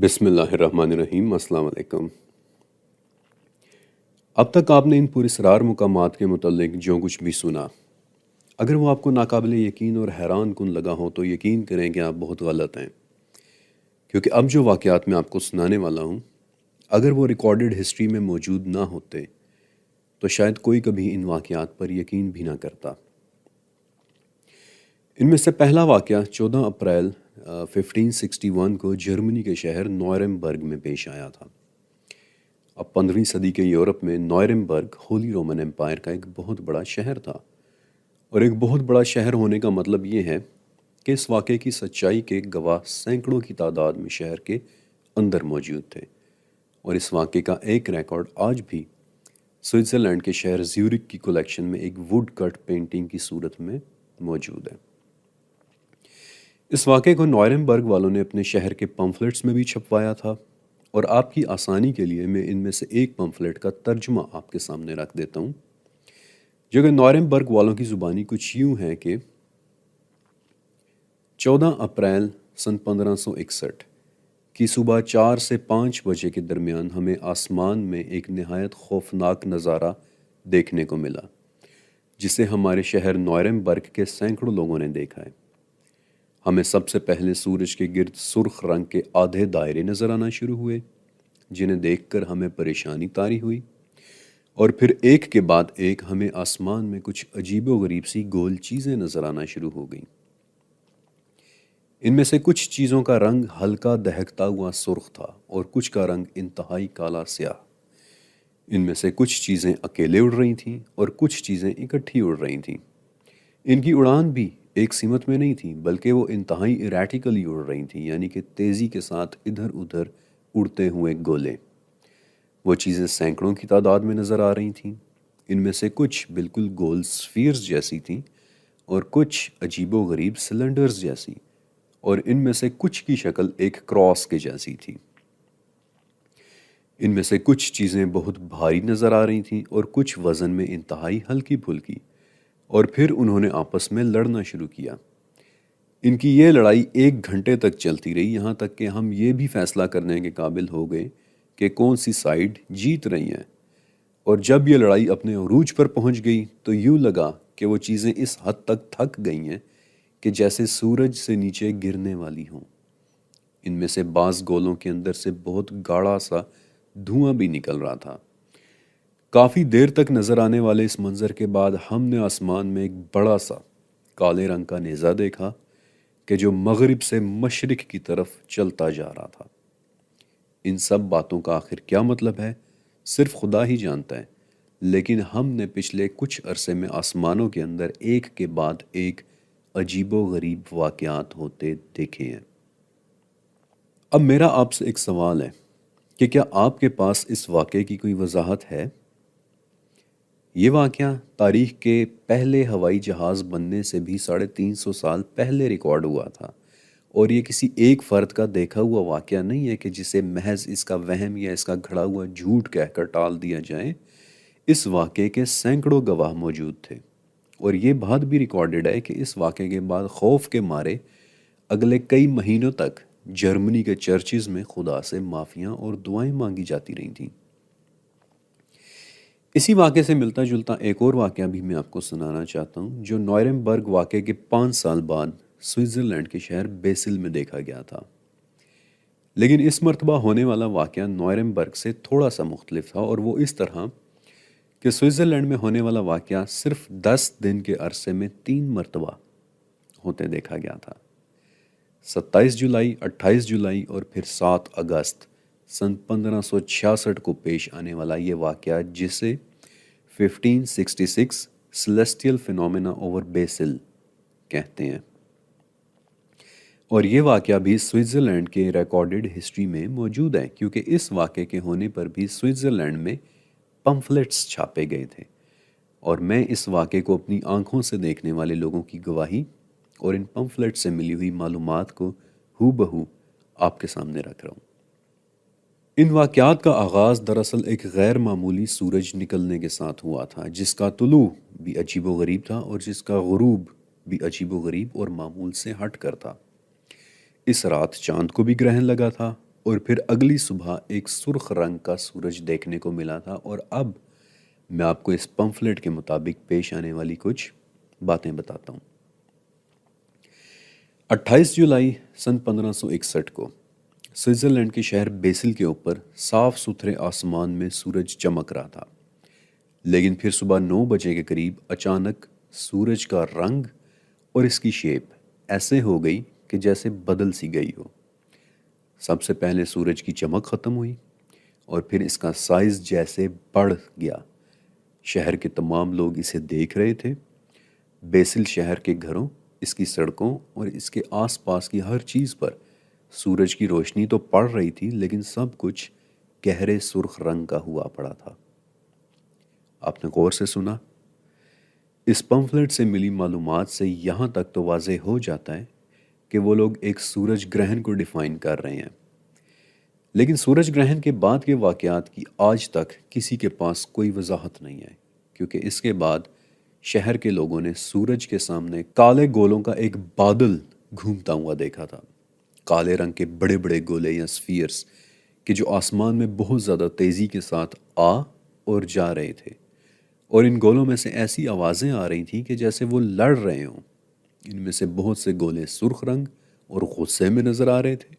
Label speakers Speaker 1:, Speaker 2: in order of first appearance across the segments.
Speaker 1: بسم اللہ الرحمن الرحیم۔ السلام علیکم۔ اب تک آپ نے ان پراسرار مقامات کے متعلق جو کچھ بھی سنا، اگر وہ آپ کو ناقابل یقین اور حیران کن لگا ہو تو یقین کریں کہ آپ بہت غلط ہیں، کیونکہ اب جو واقعات میں آپ کو سنانے والا ہوں، اگر وہ ریکارڈڈ ہسٹری میں موجود نہ ہوتے تو شاید کوئی کبھی ان واقعات پر یقین بھی نہ کرتا۔ ان میں سے پہلا واقعہ 14 اپریل 1561 کو جرمنی کے شہر نوئرمبرگ میں پیش آیا تھا۔ اب 15ویں صدی کے یورپ میں نوئرمبرگ ہولی رومن امپائر کا ایک بہت بڑا شہر تھا، اور ایک بہت بڑا شہر ہونے کا مطلب یہ ہے کہ اس واقعے کی سچائی کے گواہ سینکڑوں کی تعداد میں شہر کے اندر موجود تھے، اور اس واقعے کا ایک ریکارڈ آج بھی سوئٹزرلینڈ کے شہر زیورک کی کلیکشن میں ایک ووڈ کٹ پینٹنگ کی صورت میں موجود ہے۔ اس واقعے کو نوئرمبرگ والوں نے اپنے شہر کے پمفلٹس میں بھی چھپوایا تھا، اور آپ کی آسانی کے لیے میں ان میں سے ایک پمفلٹ کا ترجمہ آپ کے سامنے رکھ دیتا ہوں، جو کہ نوئرمبرگ والوں کی زبانی کچھ یوں ہے کہ 14 اپریل سن 1561 کی صبح 4 سے 5 بجے کے درمیان ہمیں آسمان میں ایک نہایت خوفناک نظارہ دیکھنے کو ملا، جسے ہمارے شہر نوئرمبرگ کے سینکڑوں لوگوں نے دیکھا ہے۔ ہمیں سب سے پہلے سورج کے گرد سرخ رنگ کے آدھے دائرے نظر آنا شروع ہوئے، جنہیں دیکھ کر ہمیں پریشانی طاری ہوئی، اور پھر ایک کے بعد ایک ہمیں آسمان میں کچھ عجیب و غریب سی گول چیزیں نظر آنا شروع ہو گئیں۔ ان میں سے کچھ چیزوں کا رنگ ہلکا دہکتا ہوا سرخ تھا، اور کچھ کا رنگ انتہائی کالا سیاہ۔ ان میں سے کچھ چیزیں اکیلے اڑ رہی تھیں اور کچھ چیزیں اکٹھی اڑ رہی تھیں۔ ان کی اڑان بھی ایک سمت میں نہیں تھی، بلکہ وہ انتہائی ایریٹیکلی اڑ رہی تھیں، یعنی کہ تیزی کے ساتھ ادھر ادھر اڑتے ہوئے گولے۔ وہ چیزیں سینکڑوں کی تعداد میں نظر آ رہی تھیں۔ ان میں سے کچھ بالکل گول سفیرز جیسی تھیں، اور کچھ عجیب و غریب سلنڈرز جیسی، اور ان میں سے کچھ کی شکل ایک کراس کے جیسی تھی۔ ان میں سے کچھ چیزیں بہت بھاری نظر آ رہی تھیں اور کچھ وزن میں انتہائی ہلکی پھلکی، اور پھر انہوں نے آپس میں لڑنا شروع کیا۔ ان کی یہ لڑائی 1 گھنٹے تک چلتی رہی، یہاں تک کہ ہم یہ بھی فیصلہ کرنے کے قابل ہو گئے کہ کون سی سائیڈ جیت رہی ہیں۔ اور جب یہ لڑائی اپنے عروج پر پہنچ گئی تو یوں لگا کہ وہ چیزیں اس حد تک تھک گئی ہیں کہ جیسے سورج سے نیچے گرنے والی ہوں۔ ان میں سے بعض گولوں کے اندر سے بہت گاڑھا سا دھواں بھی نکل رہا تھا۔ کافی دیر تک نظر آنے والے اس منظر کے بعد ہم نے آسمان میں ایک بڑا سا کالے رنگ کا نیزہ دیکھا کہ جو مغرب سے مشرق کی طرف چلتا جا رہا تھا۔ ان سب باتوں کا آخر کیا مطلب ہے صرف خدا ہی جانتا ہے، لیکن ہم نے پچھلے کچھ عرصے میں آسمانوں کے اندر ایک کے بعد ایک عجیب و غریب واقعات ہوتے دیکھے ہیں۔ اب میرا آپ سے ایک سوال ہے کہ کیا آپ کے پاس اس واقعے کی کوئی وضاحت ہے؟ یہ واقعہ تاریخ کے پہلے ہوائی جہاز بننے سے بھی 350 سال پہلے ریکارڈ ہوا تھا، اور یہ کسی ایک فرد کا دیکھا ہوا واقعہ نہیں ہے کہ جسے محض اس کا وہم یا اس کا گھڑا ہوا جھوٹ کہہ کر ٹال دیا جائے۔ اس واقعے کے سینکڑوں گواہ موجود تھے، اور یہ بات بھی ریکارڈڈ ہے کہ اس واقعے کے بعد خوف کے مارے اگلے کئی مہینوں تک جرمنی کے چرچز میں خدا سے معافیاں اور دعائیں مانگی جاتی رہی تھیں۔ اسی واقعے سے ملتا جلتا ایک اور واقعہ بھی میں آپ کو سنانا چاہتا ہوں، جو نوئرمبرگ واقعے کے 5 سال بعد سوئٹزرلینڈ کے شہر بیسل میں دیکھا گیا تھا۔ لیکن اس مرتبہ ہونے والا واقعہ نوئرمبرگ سے تھوڑا سا مختلف تھا، اور وہ اس طرح کہ سوئٹزرلینڈ میں ہونے والا واقعہ صرف 10 دن کے عرصے میں 3 مرتبہ ہوتے دیکھا گیا تھا۔ 27 جولائی، 28 جولائی اور پھر 7 اگست سن 1566 کو پیش آنے والا یہ واقعہ، جسے 1566 سیلیسٹیل فینومینا اوور بیسل کہتے ہیں، اور یہ واقعہ بھی سوئٹزرلینڈ کے ریکارڈڈ ہسٹری میں موجود ہے، کیونکہ اس واقعے کے ہونے پر بھی سوئٹزرلینڈ میں پمفلٹس چھاپے گئے تھے، اور میں اس واقعے کو اپنی آنکھوں سے دیکھنے والے لوگوں کی گواہی اور ان پمفلٹ سے ملی ہوئی معلومات کو ہو بہو آپ کے سامنے رکھ رہا ہوں۔ ان واقعات کا آغاز دراصل ایک غیر معمولی سورج نکلنے کے ساتھ ہوا تھا، جس کا طلوع بھی عجیب و غریب تھا اور جس کا غروب بھی عجیب و غریب اور معمول سے ہٹ کر تھا۔ اس رات چاند کو بھی گرہن لگا تھا، اور پھر اگلی صبح ایک سرخ رنگ کا سورج دیکھنے کو ملا تھا۔ اور اب میں آپ کو اس پمفلٹ کے مطابق پیش آنے والی کچھ باتیں بتاتا ہوں۔ 28 جولائی سن 1561 کو سوئٹزرلینڈ کے شہر بیسل کے اوپر صاف ستھرے آسمان میں سورج چمک رہا تھا، لیکن پھر صبح 9 بجے کے قریب اچانک سورج کا رنگ اور اس کی شیپ ایسے ہو گئی کہ جیسے بدل سی گئی ہو۔ سب سے پہلے سورج کی چمک ختم ہوئی اور پھر اس کا سائز جیسے بڑھ گیا۔ شہر کے تمام لوگ اسے دیکھ رہے تھے۔ بیسل شہر کے گھروں، اس کی سڑکوں اور اس کے آس پاس کی ہر چیز پر سورج کی روشنی تو پڑ رہی تھی، لیکن سب کچھ گہرے سرخ رنگ کا ہوا پڑا تھا۔ آپ نے غور سے سنا؟ اس پمفلٹ سے ملی معلومات سے یہاں تک تو واضح ہو جاتا ہے کہ وہ لوگ ایک سورج گرہن کو ڈیفائن کر رہے ہیں، لیکن سورج گرہن کے بعد کے واقعات کی آج تک کسی کے پاس کوئی وضاحت نہیں ہے، کیونکہ اس کے بعد شہر کے لوگوں نے سورج کے سامنے کالے گولوں کا ایک بادل گھومتا ہوا دیکھا تھا۔ کالے رنگ کے بڑے بڑے گولے یا سفیئرز کہ جو آسمان میں بہت زیادہ تیزی کے ساتھ آ اور جا رہے تھے، اور ان گولوں میں سے ایسی آوازیں آ رہی تھیں کہ جیسے وہ لڑ رہے ہوں۔ ان میں سے بہت سے گولے سرخ رنگ اور غصے میں نظر آ رہے تھے،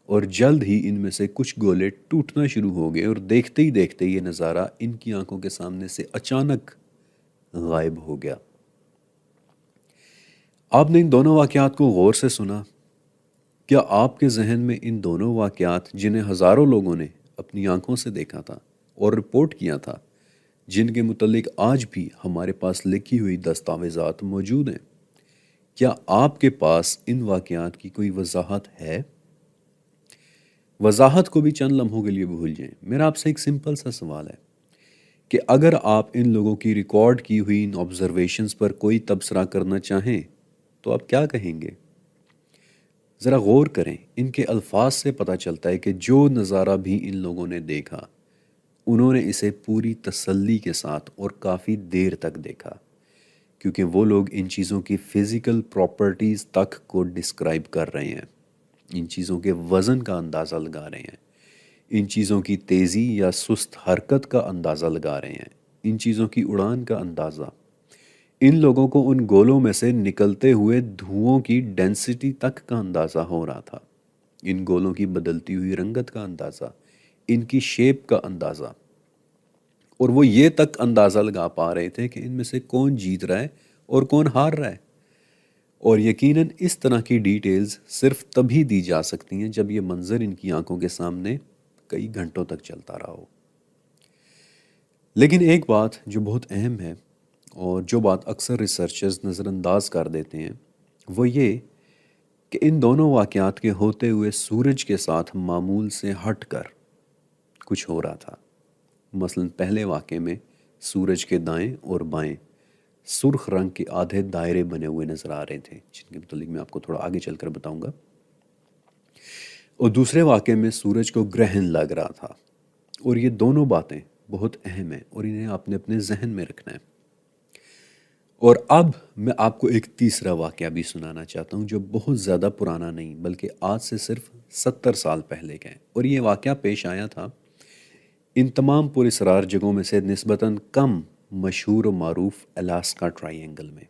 Speaker 1: اور جلد ہی ان میں سے کچھ گولے ٹوٹنا شروع ہو گئے، اور دیکھتے ہی دیکھتے یہ نظارہ ان کی آنکھوں کے سامنے سے اچانک غائب ہو گیا۔ آپ نے ان دونوں واقعات کو غور سے سنا۔ کیا آپ کے ذہن میں ان دونوں واقعات، جنہیں ہزاروں لوگوں نے اپنی آنکھوں سے دیکھا تھا اور رپورٹ کیا تھا، جن کے متعلق آج بھی ہمارے پاس لکھی ہوئی دستاویزات موجود ہیں، کیا آپ کے پاس ان واقعات کی کوئی وضاحت ہے؟ وضاحت کو بھی چند لمحوں کے لیے بھول جائیں۔ میرا آپ سے ایک سمپل سا سوال ہے کہ اگر آپ ان لوگوں کی ریکارڈ کی ہوئی ان آبزرویشنز پر کوئی تبصرہ کرنا چاہیں تو آپ کیا کہیں گے؟ ذرا غور کریں، ان کے الفاظ سے پتہ چلتا ہے کہ جو نظارہ بھی ان لوگوں نے دیکھا، انہوں نے اسے پوری تسلی کے ساتھ اور کافی دیر تک دیکھا، کیونکہ وہ لوگ ان چیزوں کی فزیکل پراپرٹیز تک کو ڈسکرائب کر رہے ہیں، ان چیزوں کے وزن کا اندازہ لگا رہے ہیں، ان چیزوں کی تیزی یا سست حرکت کا اندازہ لگا رہے ہیں، ان چیزوں کی اڑان کا اندازہ۔ ان لوگوں کو ان گولوں میں سے نکلتے ہوئے دھوؤں کی ڈینسٹی تک کا اندازہ ہو رہا تھا، ان گولوں کی بدلتی ہوئی رنگت کا اندازہ، ان کی شیپ کا اندازہ، اور وہ یہ تک اندازہ لگا پا رہے تھے کہ ان میں سے کون جیت رہا ہے اور کون ہار رہا ہے۔ اور یقیناً اس طرح کی ڈیٹیلز صرف تبھی دی جا سکتی ہیں جب یہ منظر ان کی آنکھوں کے سامنے کئی گھنٹوں تک چلتا رہا ہو۔ لیکن ایک بات جو بہت اہم ہے اور جو بات اکثر ریسرچرز نظر انداز کر دیتے ہیں، وہ یہ کہ ان دونوں واقعات کے ہوتے ہوئے سورج کے ساتھ معمول سے ہٹ کر کچھ ہو رہا تھا۔ مثلا پہلے واقعے میں سورج کے دائیں اور بائیں سرخ رنگ کے آدھے دائرے بنے ہوئے نظر آ رہے تھے، جن کے متعلق میں آپ کو تھوڑا آگے چل کر بتاؤں گا، اور دوسرے واقعے میں سورج کو گرہن لگ رہا تھا۔ اور یہ دونوں باتیں بہت اہم ہیں اور انہیں آپ نے اپنے ذہن میں رکھنا ہے۔ اور اب میں آپ کو ایک تیسرا واقعہ بھی سنانا چاہتا ہوں جو بہت زیادہ پرانا نہیں بلکہ آج سے صرف 70 سال پہلے کا ہے، اور یہ واقعہ پیش آیا تھا ان تمام پراسرار جگہوں میں سے نسبتاً کم مشہور و معروف الاسکا ٹرائی اینگل میں۔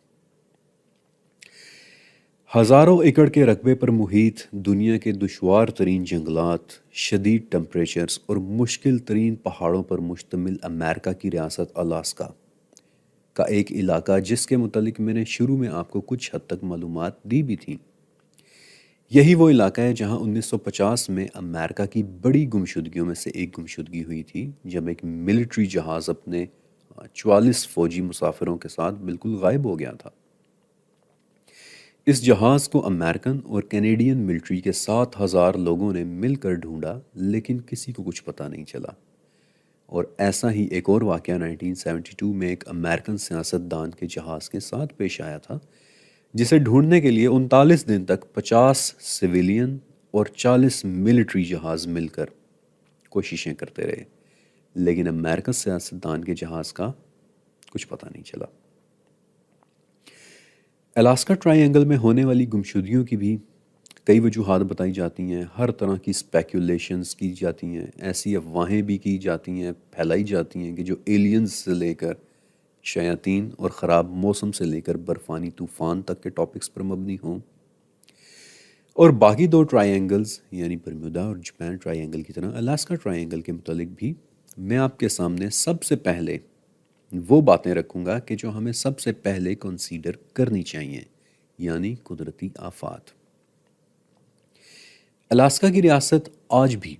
Speaker 1: ہزاروں ایکڑ کے رقبے پر محیط دنیا کے دشوار ترین جنگلات، شدید ٹمپریچرز اور مشکل ترین پہاڑوں پر مشتمل امریکہ کی ریاست الاسکا کا ایک علاقہ، جس کے متعلق میں نے شروع میں آپ کو کچھ حد تک معلومات دی بھی تھیں۔ یہی وہ علاقہ ہے جہاں 1950 میں امریکہ کی بڑی گمشدگیوں میں سے ایک گمشدگی ہوئی تھی، جب ایک ملٹری جہاز اپنے 44 فوجی مسافروں کے ساتھ بالکل غائب ہو گیا تھا۔ اس جہاز کو امریکن اور کینیڈین ملٹری کے 7,000 لوگوں نے مل کر ڈھونڈا، لیکن کسی کو کچھ پتہ نہیں چلا۔ اور ایسا ہی ایک اور واقعہ 1972 میں ایک امریکن سیاستدان کے جہاز کے ساتھ پیش آیا تھا، جسے ڈھونڈنے کے لیے 39 دن تک 50 سویلین اور 40 ملٹری جہاز مل کر کوششیں کرتے رہے، لیکن امریکن سیاستدان کے جہاز کا کچھ پتہ نہیں چلا۔ الاسکا ٹرائی اینگل میں ہونے والی گمشدگیوں کی بھی کئی وجوہات بتائی جاتی ہیں، ہر طرح کی اسپیکولیشنز کی جاتی ہیں، ایسی افواہیں بھی کی جاتی ہیں، پھیلائی جاتی ہیں کہ جو ایلینز سے لے کر شیاطین اور خراب موسم سے لے کر برفانی طوفان تک کے ٹاپکس پر مبنی ہوں۔ اور باقی دو ٹرائی اینگلز یعنی برمودا اور جاپان ٹرائی اینگل کی طرح الاسکا ٹرائی اینگل کے متعلق بھی میں آپ کے سامنے سب سے پہلے وہ باتیں رکھوں گا کہ جو ہمیں سب سے پہلے کنسیڈر کرنی چاہیے، یعنی قدرتی آفات۔ الاسکا کی ریاست آج بھی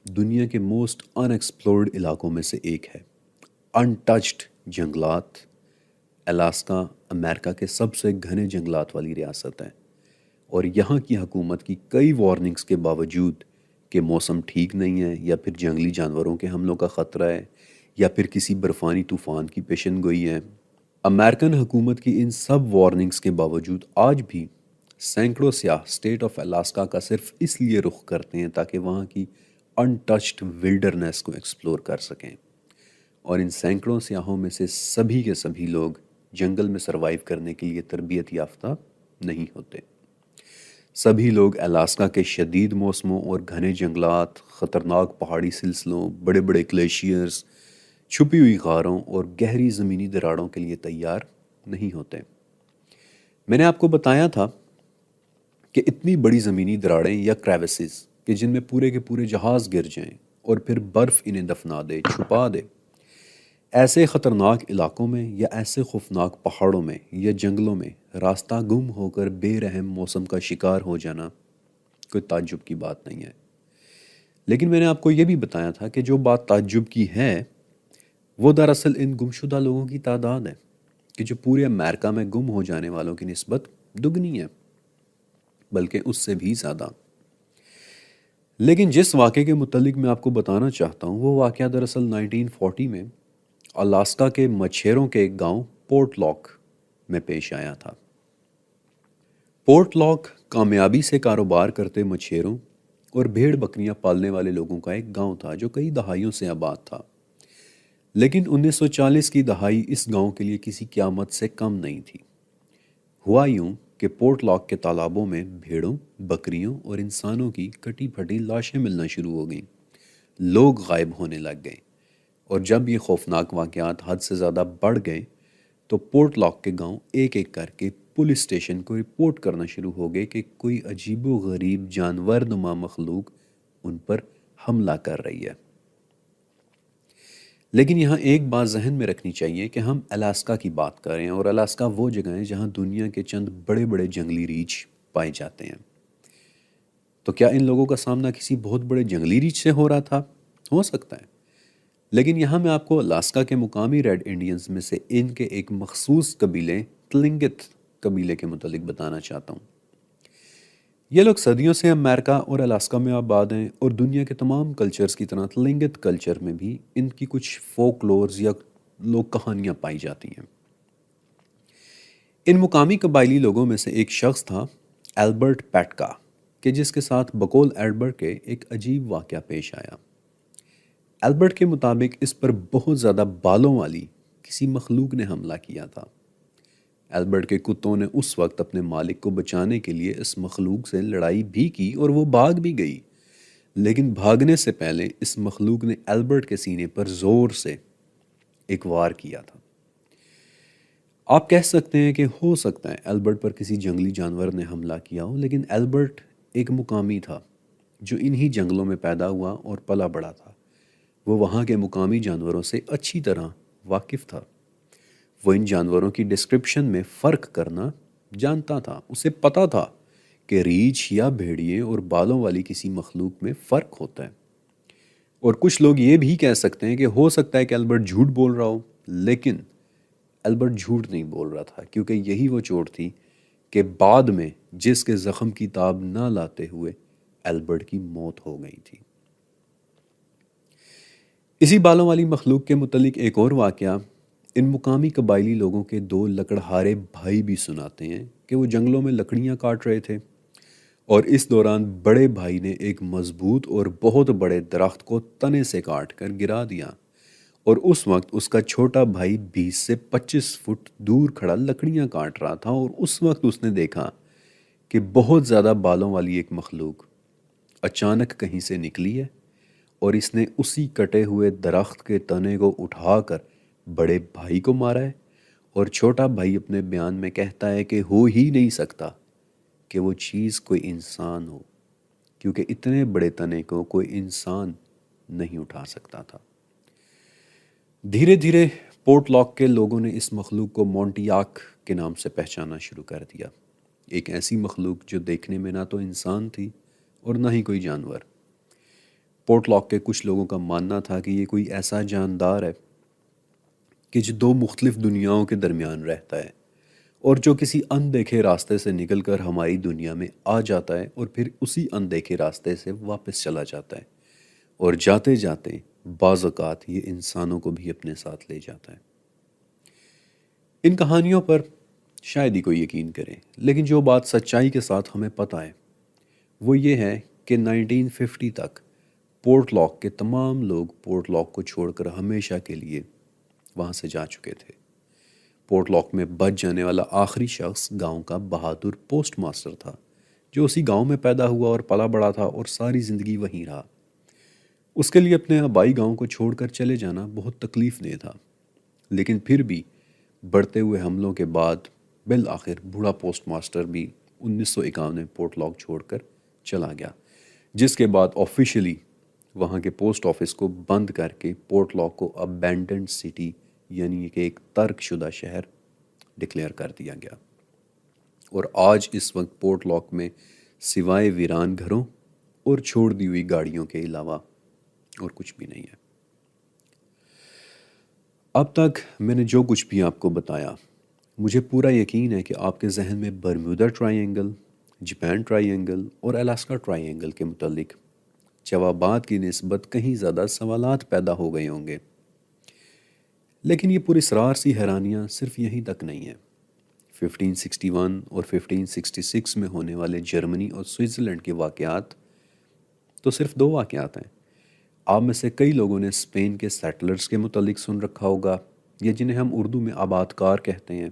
Speaker 1: دنیا کے موسٹ ان ایکسپلورڈ علاقوں میں سے ایک ہے۔ انٹچڈ جنگلات، الاسکا امریکہ کے سب سے گھنے جنگلات والی ریاست ہے، اور یہاں کی حکومت کی کئی وارننگز کے باوجود کہ موسم ٹھیک نہیں ہے، یا پھر جنگلی جانوروں کے حملوں کا خطرہ ہے، یا پھر کسی برفانی طوفان کی پیشن گوئی ہے، امریکن حکومت کی ان سب وارننگز کے باوجود آج بھی سینکڑوں سیاح اسٹیٹ آف الاسکا کا صرف اس لیے رخ کرتے ہیں تاکہ وہاں کی انٹچڈ ولڈرنیس کو ایکسپلور کر سکیں، اور ان سینکڑوں سیاحوں میں سے سبھی کے سبھی لوگ جنگل میں سروائیو کرنے کے لیے تربیت یافتہ نہیں ہوتے۔ سبھی لوگ الاسکا کے شدید موسموں اور گھنے جنگلات، خطرناک پہاڑی سلسلوں، بڑے بڑے گلیشیئرز، چھپی ہوئی غاروں اور گہری زمینی دراڑوں کے لیے تیار نہیں ہوتے۔ میں نے آپ کو بتایا تھا کہ اتنی بڑی زمینی دراڑیں یا کریوسز کہ جن میں پورے کے پورے جہاز گر جائیں اور پھر برف انہیں دفنا دے، چھپا دے، ایسے خطرناک علاقوں میں یا ایسے خوفناک پہاڑوں میں یا جنگلوں میں راستہ گم ہو کر بے رحم موسم کا شکار ہو جانا کوئی تعجب کی بات نہیں ہے۔ لیکن میں نے آپ کو یہ بھی بتایا تھا کہ جو بات تعجب کی ہے وہ دراصل ان گمشدہ لوگوں کی تعداد ہے کہ جو پورے امریکہ میں گم ہو جانے والوں کی نسبت دگنی ہے، بلکہ اس سے بھی زیادہ۔ لیکن جس واقعے کے متعلق میں آپ کو بتانا چاہتا ہوں وہ واقعہ دراصل 1940 میں الاسکا کے مچھیروں کے ایک گاؤں پورٹ لاک میں پیش آیا تھا۔ پورٹ لاک کامیابی سے کاروبار کرتے مچھیروں اور بھیڑ بکریاں پالنے والے لوگوں کا ایک گاؤں تھا جو کئی دہائیوں سے آباد تھا۔ لیکن 1940 کی دہائی اس گاؤں کے لیے کسی قیامت سے کم نہیں تھی۔ ہوا یوں کہ پورٹ لاک کے تالابوں میں بھیڑوں، بکریوں اور انسانوں کی کٹی پھٹی لاشیں ملنا شروع ہو گئیں۔ لوگ غائب ہونے لگ گئے، اور جب یہ خوفناک واقعات حد سے زیادہ بڑھ گئے تو پورٹ لاک کے گاؤں ایک ایک کر کے پولیس اسٹیشن کو رپورٹ کرنا شروع ہو گئے کہ کوئی عجیب و غریب جانور نما مخلوق ان پر حملہ کر رہی ہے۔ لیکن یہاں ایک بات ذہن میں رکھنی چاہیے کہ ہم الاسکا کی بات کر رہے ہیں، اور الاسکا وہ جگہ ہے جہاں دنیا کے چند بڑے بڑے جنگلی ریچھ پائے جاتے ہیں۔ تو کیا ان لوگوں کا سامنا کسی بہت بڑے جنگلی ریچھ سے ہو رہا تھا؟ ہو سکتا ہے، لیکن یہاں میں آپ کو الاسکا کے مقامی ریڈ انڈینز میں سے ان کے ایک مخصوص قبیلے تلنگت قبیلے کے متعلق بتانا چاہتا ہوں۔ یہ لوگ صدیوں سے امریکہ اور الاسکا میں آباد ہیں، اور دنیا کے تمام کلچرز کی طرح تلنگت کلچر میں بھی ان کی کچھ فوک لورز یا لوک کہانیاں پائی جاتی ہیں۔ ان مقامی قبائلی لوگوں میں سے ایک شخص تھا البرٹ پیٹکا، کہ جس کے ساتھ بقول البرٹ کے ایک عجیب واقعہ پیش آیا۔ البرٹ کے مطابق اس پر بہت زیادہ بالوں والی کسی مخلوق نے حملہ کیا تھا۔ البرٹ کے کتوں نے اس وقت اپنے مالک کو بچانے کے لیے اس مخلوق سے لڑائی بھی کی اور وہ بھاگ بھی گئی، لیکن بھاگنے سے پہلے اس مخلوق نے البرٹ کے سینے پر زور سے ایک وار کیا تھا۔ آپ کہہ سکتے ہیں کہ ہو سکتا ہے البرٹ پر کسی جنگلی جانور نے حملہ کیا ہو، لیکن البرٹ ایک مقامی تھا جو انہی جنگلوں میں پیدا ہوا اور پلا بڑا تھا۔ وہ وہاں کے مقامی جانوروں سے اچھی طرح واقف تھا۔ وہ ان جانوروں کی ڈسکرپشن میں فرق کرنا جانتا تھا۔ اسے پتا تھا کہ ریچھ یا بھیڑیے اور بالوں والی کسی مخلوق میں فرق ہوتا ہے۔ اور کچھ لوگ یہ بھی کہہ سکتے ہیں کہ ہو سکتا ہے کہ البرٹ جھوٹ بول رہا ہو، لیکن البرٹ جھوٹ نہیں بول رہا تھا، کیونکہ یہی وہ چوٹ تھی کہ بعد میں جس کے زخم کی تاب نہ لاتے ہوئے البرٹ کی موت ہو گئی تھی۔ اسی بالوں والی مخلوق کے متعلق ایک اور واقعہ ان مقامی قبائلی لوگوں کے دو لکڑہارے بھائی بھی سناتے ہیں کہ وہ جنگلوں میں لکڑیاں کاٹ رہے تھے، اور اس دوران بڑے بھائی نے ایک مضبوط اور بہت بڑے درخت کو تنے سے کاٹ کر گرا دیا، اور اس وقت اس کا چھوٹا بھائی 20 سے 25 فٹ دور کھڑا لکڑیاں کاٹ رہا تھا، اور اس وقت اس نے دیکھا کہ بہت زیادہ بالوں والی ایک مخلوق اچانک کہیں سے نکلی ہے اور اس نے اسی کٹے ہوئے درخت کے تنے کو اٹھا کر بڑے بھائی کو مارا ہے، اور چھوٹا بھائی اپنے بیان میں کہتا ہے کہ ہو ہی نہیں سکتا کہ وہ چیز کوئی انسان ہو، کیونکہ اتنے بڑے تنے کو کوئی انسان نہیں اٹھا سکتا تھا۔ دھیرے دھیرے پورٹ لاک کے لوگوں نے اس مخلوق کو مونٹیاک کے نام سے پہچانا شروع کر دیا، ایک ایسی مخلوق جو دیکھنے میں نہ تو انسان تھی اور نہ ہی کوئی جانور۔ پورٹ لاک کے کچھ لوگوں کا ماننا تھا کہ یہ کوئی ایسا جاندار ہے کہ جو دو مختلف دنیاؤں کے درمیان رہتا ہے، اور جو کسی اندیکھے راستے سے نکل کر ہماری دنیا میں آ جاتا ہے اور پھر اسی اندیکھے راستے سے واپس چلا جاتا ہے، اور جاتے جاتے بعض اوقات یہ انسانوں کو بھی اپنے ساتھ لے جاتا ہے۔ ان کہانیوں پر شاید ہی کوئی یقین کرے، لیکن جو بات سچائی کے ساتھ ہمیں پتہ ہے وہ یہ ہے کہ 1950 تک پورٹ لاک کے تمام لوگ پورٹ لاک کو چھوڑ کر ہمیشہ کے لیے وہاں سے جا چکے تھے۔ پورٹ لاک میں بچ جانے والا آخری شخص گاؤں کا بہادر پوسٹ ماسٹر تھا، جو اسی گاؤں میں پیدا ہوا اور پلا بڑا تھا اور ساری زندگی وہیں رہا۔ اس کے لیے اپنے آبائی گاؤں کو چھوڑ کر چلے جانا بہت تکلیف دہ تھا، لیکن پھر بھی بڑھتے ہوئے حملوں کے بعد بالآخر بوڑھا پوسٹ ماسٹر بھی 1951 میں پورٹ لاک چھوڑ کر چلا گیا، جس کے بعد آفیشلی وہاں کے پوسٹ آفس کو بند کر کے پورٹ لاک کو ابینڈنڈ سٹی، یعنی کہ ایک ترک شدہ شہر ڈکلیئر کر دیا گیا، اور آج اس وقت پورٹ لاک میں سوائے ویران گھروں اور چھوڑ دی ہوئی گاڑیوں کے علاوہ اور کچھ بھی نہیں ہے۔ اب تک میں نے جو کچھ بھی آپ کو بتایا، مجھے پورا یقین ہے کہ آپ کے ذہن میں Bermuda try angle, Japan try angle اور الاسکا ٹرائی اینگل کے متعلق جوابات کی نسبت کہیں زیادہ سوالات پیدا ہو گئے ہوں گے، لیکن یہ پوری اسرار سی حیرانیاں صرف یہیں تک نہیں ہیں۔ 1561 اور 1566 میں ہونے والے جرمنی اور سوئٹزرلینڈ کے واقعات تو صرف دو واقعات ہیں۔ آپ میں سے کئی لوگوں نے اسپین کے سیٹلرز کے متعلق سن رکھا ہوگا، یا جنہیں ہم اردو میں آباد کار کہتے ہیں،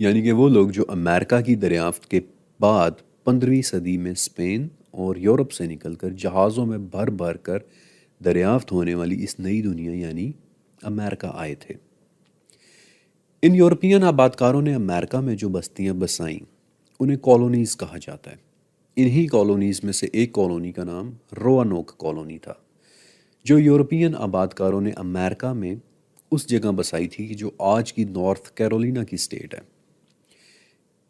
Speaker 1: یعنی کہ وہ لوگ جو امریکہ کی دریافت کے بعد 15ویں صدی میں اسپین اور یورپ سے نکل کر جہازوں میں بھر بھر کر دریافت ہونے والی اس نئی دنیا یعنی امریکہ آئے تھے۔ ان یورپین آباد کاروں نے امریکہ میں جو بستیاں بسائیں انہیں کالونیز کہا جاتا ہے۔ انہی کالونیز میں سے ایک کالونی کا نام روانوک کالونی تھا، جو یورپین آباد کاروں نے امریکہ میں اس جگہ بسائی تھی جو آج کی نارتھ کیرولینا کی سٹیٹ ہے۔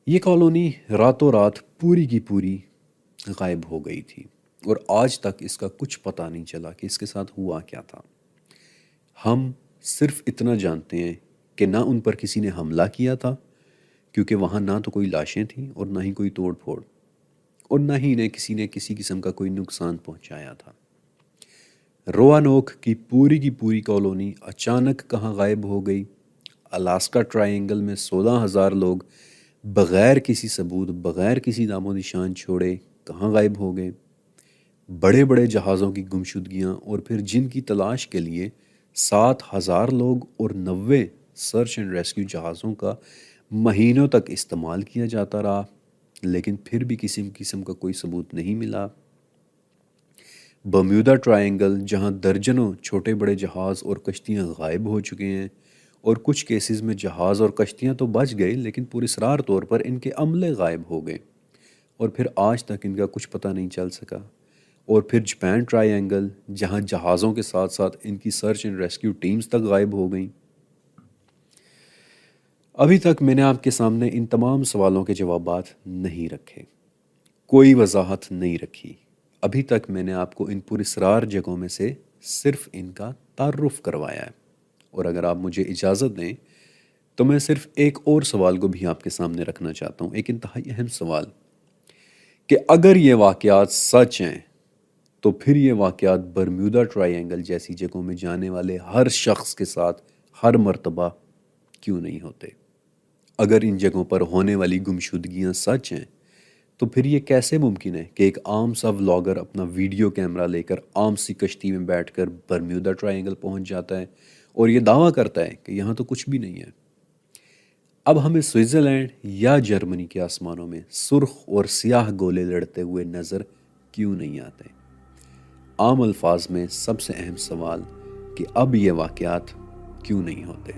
Speaker 1: یہ کالونی راتوں رات پوری کی پوری غائب ہو گئی تھی، اور آج تک اس کا کچھ پتہ نہیں چلا کہ اس کے ساتھ ہوا کیا تھا۔ ہم صرف اتنا جانتے ہیں کہ نہ ان پر کسی نے حملہ کیا تھا، کیونکہ وہاں نہ تو کوئی لاشیں تھیں اور نہ ہی کوئی توڑ پھوڑ، اور نہ ہی انہیں کسی نے کسی قسم کا کوئی نقصان پہنچایا تھا۔ روانوک کی پوری کالونی اچانک کہاں غائب ہو گئی؟ الاسکا ٹرائی اینگل میں 16,000 لوگ بغیر کسی ثبوت، بغیر کسی نام و نشان چھوڑے کہاں غائب ہو گئے؟ بڑے بڑے جہازوں کی گمشدگیاں، اور پھر جن کی تلاش کے لیے 7,000 لوگ اور 90 سرچ اینڈ ریسکیو جہازوں کا مہینوں تک استعمال کیا جاتا رہا، لیکن پھر بھی کسی قسم کا کوئی ثبوت نہیں ملا۔ برمودا ٹرائی اینگل، جہاں درجنوں چھوٹے بڑے جہاز اور کشتیاں غائب ہو چکے ہیں، اور کچھ کیسز میں جہاز اور کشتیاں تو بچ گئے لیکن پراسرار طور پر ان کے عملے غائب ہو گئے، اور پھر آج تک ان کا کچھ پتہ نہیں چل سکا۔ اور پھر جاپان ٹرائی اینگل، جہاں جہازوں کے ساتھ ساتھ ان کی سرچ اینڈ ریسکیو ٹیمز تک غائب ہو گئیں۔ ابھی تک میں نے آپ کے سامنے ان تمام سوالوں کے جوابات نہیں رکھے، کوئی وضاحت نہیں رکھی۔ ابھی تک میں نے آپ کو ان پراسرار جگہوں میں سے صرف ان کا تعارف کروایا ہے، اور اگر آپ مجھے اجازت دیں تو میں صرف ایک اور سوال کو بھی آپ کے سامنے رکھنا چاہتا ہوں، ایک انتہائی اہم سوال، کہ اگر یہ واقعات سچ ہیں تو پھر یہ واقعات برمودا ٹرائی اینگل جیسی جگہوں میں جانے والے ہر شخص کے ساتھ ہر مرتبہ کیوں نہیں ہوتے؟ اگر ان جگہوں پر ہونے والی گمشدگیاں سچ ہیں تو پھر یہ کیسے ممکن ہے کہ ایک عام سا ولاگر اپنا ویڈیو کیمرہ لے کر عام سی کشتی میں بیٹھ کر برمودا ٹرائی اینگل پہنچ جاتا ہے اور یہ دعویٰ کرتا ہے کہ یہاں تو کچھ بھی نہیں ہے؟ اب ہمیں سوئٹزرلینڈ یا جرمنی کے آسمانوں میں سرخ اور سیاہ گولے لڑتے ہوئے نظر کیوں نہیں آتے؟ عام الفاظ میں سب سے اہم سوال کہ اب یہ واقعات کیوں نہیں ہوتے؟